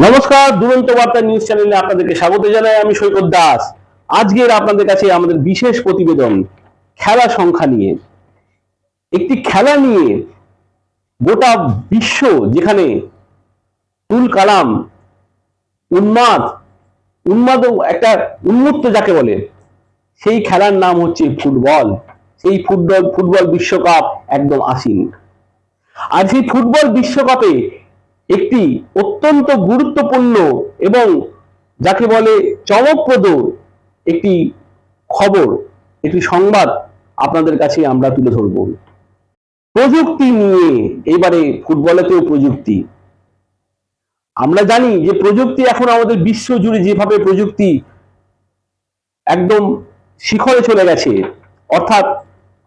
নমস্কার, দুরন্ত বার্তা নিউজ চ্যানেলে আপনাদেরকে স্বাগত জানাই। আমি সৈকত দাস। আজকের আপনাদের কাছে আমাদের বিশেষ প্রতিবেদন খেলা সংখ্যা নিয়ে। একটি খেলা নিয়ে গোটা বিশ্ব যেখানে তুল কালাম উন্মাদ উন্মাদ একটা উন্মুক্ত যাকে বলে, সেই খেলার নাম হচ্ছে ফুটবল। সেই ফুটবল বিশ্বকাপ একদম আসীন। আর সেই ফুটবল বিশ্বকাপে একটি অত্যন্ত গুরুত্বপূর্ণ এবং যাকে বলে চমকপ্রদ একটি খবর, একটি সংবাদ আপনাদের কাছে আমরা তুলে ধরব। প্রযুক্তি নিয়ে, এবারে ফুটবলেতেও প্রযুক্তি। আমরা জানি যে প্রযুক্তি এখন আমাদের বিশ্ব জুড়ে যেভাবে প্রযুক্তি একদম শিখরে চলে গেছে, অর্থাৎ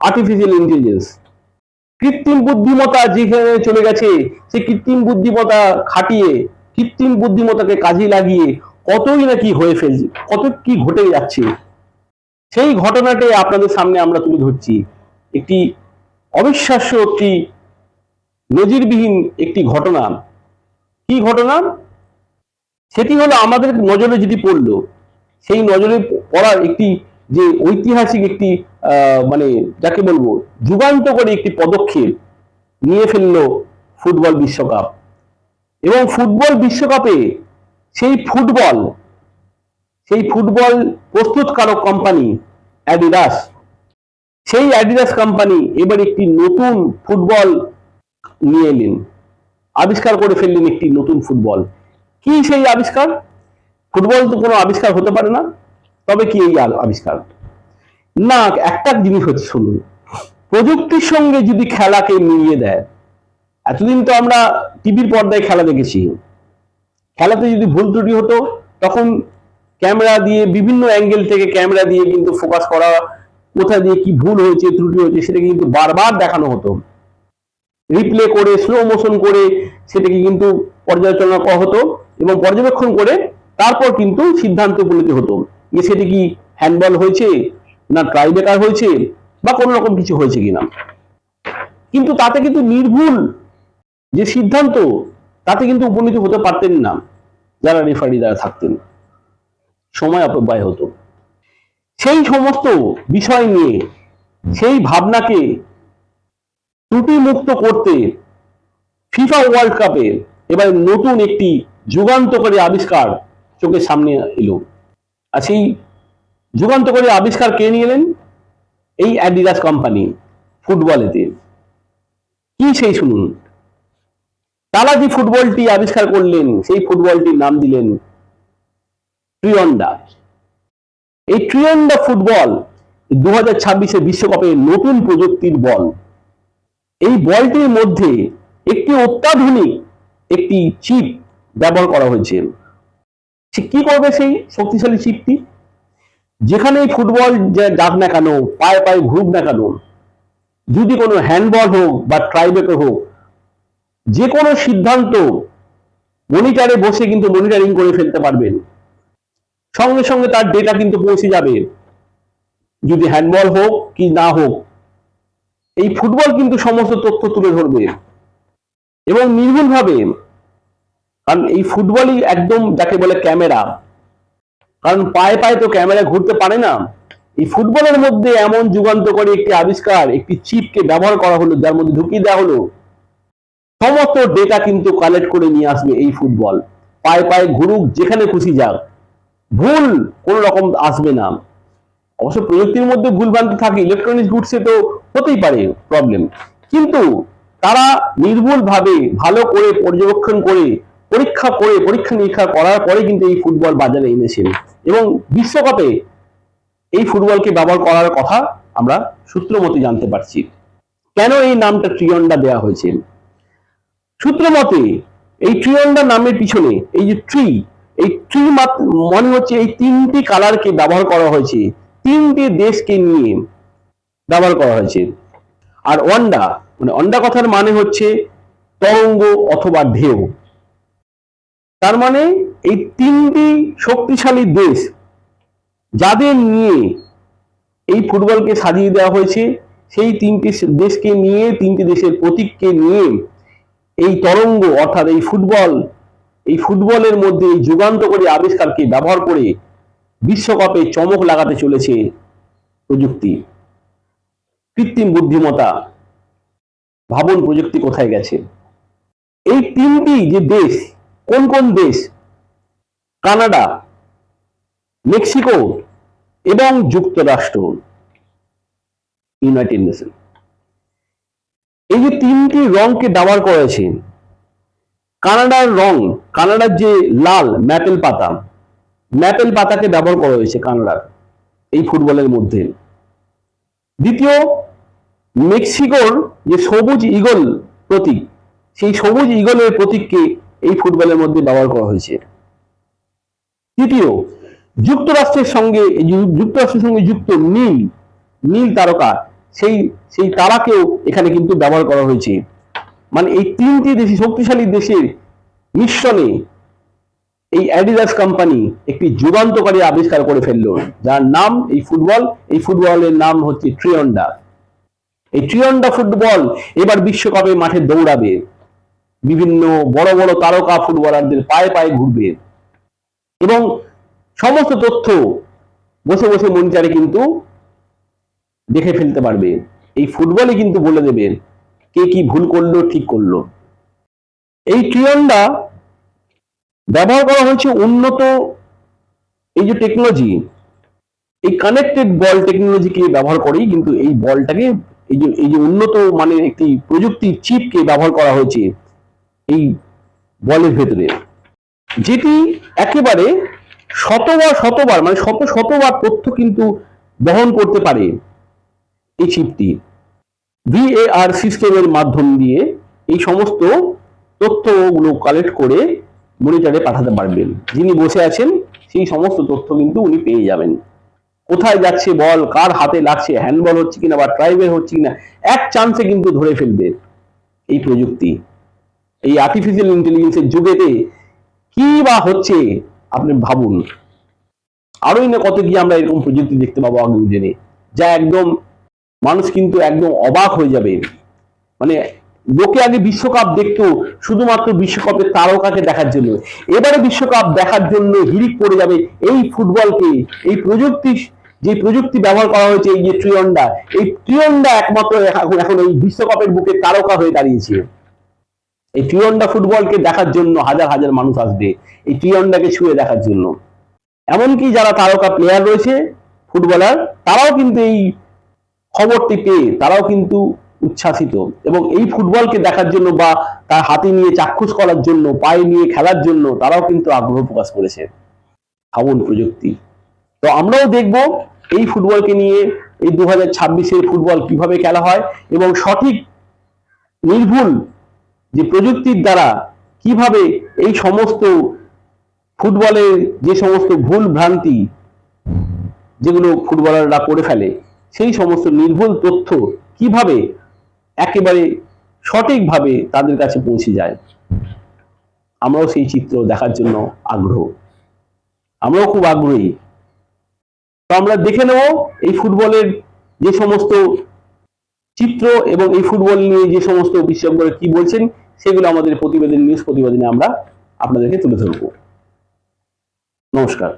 আর্টিফিশিয়াল ইন্টেলিজেন্স, কৃত্রিম বুদ্ধিমত্তা যেখানে চলে গেছে, সেই কৃত্রিম বুদ্ধিমত্তা খাটিয়ে, কৃত্রিম বুদ্ধিমত্তাকে কাজে লাগিয়ে কতই না কি হয়ে ফেলছে, কত কি ঘটে যাচ্ছে, সেই ঘটনাটি আপনাদের সামনে আমরা তুলে ধরছি। একটি অবিশ্বাস্য, একটি নজিরবিহীন একটি ঘটনা। কি ঘটনা? সেটি হলো আমাদের নজরে যেটি পড়লো, সেই নজরে পড়ার একটি যে ঐতিহাসিক একটি মানে যাকে বলবো যুগান্তকারী একটি পদক্ষেপ নিয়ে ফেললো ফুটবল বিশ্বকাপ। এবং ফুটবল বিশ্বকাপে সেই ফুটবল প্রস্তুতকারক কোম্পানি অ্যাডিডাস, সেই অ্যাডিডাস কোম্পানি এবার একটি নতুন ফুটবল নিয়ে এলেন, আবিষ্কার করে ফেললেন একটি নতুন ফুটবল। কি সেই আবিষ্কার? ফুটবল তো কোনো আবিষ্কার হতে পারে না, তবে কি এই আবিষ্কার? না, একটা জিনিস হচ্ছে, শুনুন, প্রযুক্তির সঙ্গে যদি খেলাকে মিলিয়ে দেয়। এতদিন তো আমরা টিভির পর্দায় খেলা দেখেছি, খেলাতে যদি ভুল ত্রুটি হতো তখন ক্যামেরা দিয়ে বিভিন্ন অ্যাঙ্গেল থেকে ক্যামেরা দিয়ে কিন্তু ফোকাস করা, কোথা দিয়ে কি ভুল হয়েছে, ত্রুটি হয়েছে, সেটাকে কিন্তু বারবার দেখানো হতো, রিপ্লে করে, স্লো মোশন করে সেটাকে কিন্তু পর্যালোচনা করা হতো এবং পর্যবেক্ষণ করে তারপর কিন্তু সিদ্ধান্ত উপনীত হতো যে সেটি কি হ্যান্ডবল হয়েছে, না ট্রাইব্রেকার হয়েছে, বা কোনো রকম কিছু হয়েছে কিনা। কিন্তু তাতে কিন্তু নির্ভুল যে সিদ্ধান্ত, তাতে কিন্তু উপনীত হতে পারতেন না যারা রেফারি দ্বারা থাকতেন, সময় অপব্যয় হতো। সেই সমস্ত বিষয় নিয়ে, সেই ভাবনাকে ত্রুটিমুক্ত করতে ফিফা ওয়ার্ল্ড কাপে এবার নতুন একটি যুগান্তকারী আবিষ্কার চোখের সামনে এলো। আর সেই যুগান্তকারী আবিষ্কার কে নিয়ে এলেন? এই অ্যাডিডাস কোম্পানি ফুটবলেতে। কি সেই শুনুন। তারা যে ফুটবলটি আবিষ্কার করলেন, সেই ফুটবলটির নাম দিলেন ট্রিয়ন্ডা। এই ট্রিয়ন্ডা ফুটবল 2026 বিশ্বকাপে নতুন প্রযুক্তির বল। এই বলটির মধ্যে একটি অত্যাধুনিক একটি চিপ ব্যবহার করা হয়েছে। সে কি করবে সেই শক্তিশালী চিপটি? যেখানে ফুটবল যাক না কেন, পায়ে পায়ে ঘুরুক না কেন, যদি কোনো হ্যান্ডবল হোক বা ট্রাইব্রেকার হোক, যে কোনো সিদ্ধান্ত মনিটরে বসে কিন্তু মনিটরিং করে ফেলতে পারবেন, সঙ্গে সঙ্গে তার ডেটা কিন্তু পৌঁছে যাবে, যদি হ্যান্ডবল হোক কি না হোক। এই ফুটবল কিন্তু সমস্ত তথ্য তুলে ধরবে এবং নির্ভুলভাবে, কারণ এই ফুটবলই একদম যাকে বলে ক্যামেরা, কারণ পায়ে পায়ে তো ক্যামেরা ঘুরতে পারে না। এই ফুটবলের মধ্যে এমন যুগান্তকারী একটি আবিষ্কার, একটি চিপকে ব্যবহার করা হলো, যার মধ্যে ঢুকিয়ে দেওয়া হলো সমস্ত ডেটা কিন্তু কালেক্ট করে নিয়ে আসবে এই ফুটবল। পায়ে পায়ে ঘুরুক, যেখানে খুশি যাক, ভুল কোন রকম আসবে না। অবশ্য প্রযুক্তির মধ্যে ভুল ভ্রান্তি থাকে, ইলেকট্রনিক্স গুডসে তো হতেই পারে প্রবলেম, কিন্তু তারা নির্ভুল ভাবে ভালো করে পর্যবেক্ষণ করে পরীক্ষা নিরীক্ষা করার পরে কিন্তু এই ফুটবল বাজারে এনেছেন এবং বিশ্বকাপে এই ফুটবলকে ব্যবহার করার কথা আমরা সূত্র মতে জানতে পারছি। কেন এই নামটা ট্রিয়ন্ডা দেওয়া হয়েছে? সূত্র মতে এই ট্রিয়ন্ডা নামের পিছনে এই যে এই ট্রি মনে হচ্ছে এই তিনটি কালারকে ব্যবহার করা হয়েছে, তিনটি দেশকে নিয়ে ব্যবহার করা হয়েছে। আর অন্ডা, মানে অন্ডা কথার মানে হচ্ছে তরঙ্গ অথবা ঢেউ। তার মানে এই তিনটি শক্তিশালী দেশ যাদের নিয়ে এই ফুটবলকে সাজিয়ে দেওয়া হয়েছে, সেই তিনটি দেশকে নিয়ে, তিনটি দেশের প্রতীককে নিয়ে এই তরঙ্গ অর্থাৎ এই ফুটবল এই ফুটবলের মধ্যে এই যুগান্তকারী আবিষ্কারকে ব্যবহার করে বিশ্বকাপে চমক লাগাতে চলেছে প্রযুক্তি, কৃত্রিম বুদ্ধিমত্তা। ভাবুন প্রযুক্তি কোথায় গেছে। এই তিনটি যে দেশ, কোন কোন দেশ? কানাডা, মেক্সিকো এবং যুক্তরাষ্ট্র, ইউনাইটেড নেশন। এই যে তিনটি রংকে ব্যবহার করেছে। কানাডার রং, কানাডার যে লাল ম্যাপেল পাতাকে ব্যবহার করা হয়েছে কানাডার এই ফুটবলের মধ্যে। দ্বিতীয়, মেক্সিকোর যে সবুজ ঈগল প্রতীক, সেই সবুজ ঈগলের প্রতীককে এই ফুটবলের মধ্যে ব্যবহার করা হয়েছে। তৃতীয়, যুক্তরাষ্ট্রের সঙ্গে যুক্ত নীল তারকা, সেই তারাকেও এখানে কিন্তু ব্যবহার করা হয়েছে। মানে এই তিনটি দেশি শক্তিশালী দেশের মিশ্রণে এই অ্যাডিডাস কোম্পানি একটি যুগান্তকারী আবিষ্কার করে ফেললো, যার নাম এই ফুটবলের নাম হচ্ছে ট্রিয়ন্ডা। এই ট্রিয়ন্ডা ফুটবল এবার বিশ্বকাপে মাঠে দৌড়াবে, বিভিন্ন বড় বড় তারকা ফুটবলারদের পায়ে পায়ে ঘুরবে এবং সমস্ত তথ্য বসে বসে মনিটরে কিন্তু দেখে ফেলতে পারবে। এই ফুটবলে কিন্তু বলে দেবে কে কি ভুল করলো, ঠিক করলো। এই ট্রিয়ন্ডা ব্যবহার করা হয়েছে উন্নত এই যে টেকনোলজি, এই কানেক্টেড বল টেকনোলজিকে ব্যবহার করেই কিন্তু এই বলটাকে, এই যে উন্নত মানের একটি প্রযুক্তির চিপকে ব্যবহার করা হয়েছে এই বলের ভেতরে, যেটি একেবারে শতবার মানে শতবার তথ্য কিন্তু বহন করতে পারে। এই চিপটি ভিএআর সিস্টেমের মাধ্যম দিয়ে এই সমস্ত তথ্যগুলো কালেক্ট করে মনিটরে পাঠাতে পারবেন। যিনি বসে আছেন সেই সমস্ত তথ্য কিন্তু উনি পেয়ে যাবেন। কোথায় যাচ্ছে বল, কার হাতে লাগছে, হ্যান্ডবল হচ্ছে কিনা বা ট্রাইবেল হচ্ছে কিনা, এক চান্সে কিন্তু ধরে ফেলবে এই প্রযুক্তি। এই আর্টিফিশিয়াল ইন্টেলিজেন্সের যুগেতে কি বা হচ্ছে আপনি ভাবুন। আরোই না কত কি আমরা এরকম প্রযুক্তি দেখতে পাবো আগামী দিনে, যা একদম মানুষ কিন্তু একদম অবাক হয়ে যাবে। মানে লোকে আগে বিশ্বকাপ দেখতো শুধুমাত্র বিশ্বকাপের তারকাকে দেখার জন্য, এবারে বিশ্বকাপ দেখার জন্য হিড়িক পড়ে যাবে এই ফুটবলকে। এই প্রযুক্তি ব্যবহার করা হয়েছে, এই যে ট্রিয়ন্ডা একমাত্র এখন এই বিশ্বকাপের বুকে তারকা হয়ে দাঁড়িয়েছে। এই ট্রিয়ন্ডা ফুটবলকে দেখার জন্য হাজার হাজার মানুষ আসবে এই ট্রিয়ন্ডাকে ছুঁয়ে দেখার জন্য। এমনকি যারা তারকা প্লেয়ার রয়েছে, ফুটবলার, তারাও কিন্তু এই খবরটি পেয়ে তারাও কিন্তু উচ্ছ্বাসিত এবং এই ফুটবলকে দেখার জন্য বা তার হাতে নিয়ে চাক্ষুষ করার জন্য, পায়ে নিয়ে খেলার জন্য তারাও কিন্তু আগ্রহ প্রকাশ করেছে। ভাবুন প্রযুক্তি। তো আমরাও দেখব এই ফুটবলকে নিয়ে এই 2026-এর ফুটবল কিভাবে খেলা হয় এবং সঠিক নির্ভুল যে প্রযুক্তির দ্বারা কিভাবে এই সমস্ত ফুটবলের যে সমস্ত ভুল ভ্রান্তি যেগুলো ফুটবলাররা করে ফেলে, সেই সমস্ত নির্ভুল তথ্য কিভাবে একেবারে সঠিকভাবে তাদের কাছে পৌঁছে যায়। আমরাও সেই চিত্র দেখার জন্য আমরাও খুব আগ্রহী। তো আমরা দেখে নেব এই ফুটবলের যে সমস্ত চিত্র এবং এই ফুটবল নিয়ে যে সমস্ত বিশেষজ্ঞরা কি বলছেন, সেগুলো আমাদের নিউজ প্রতিবেদনে আমরা আপনাদেরকে তুলে ধরব। নমস্কার।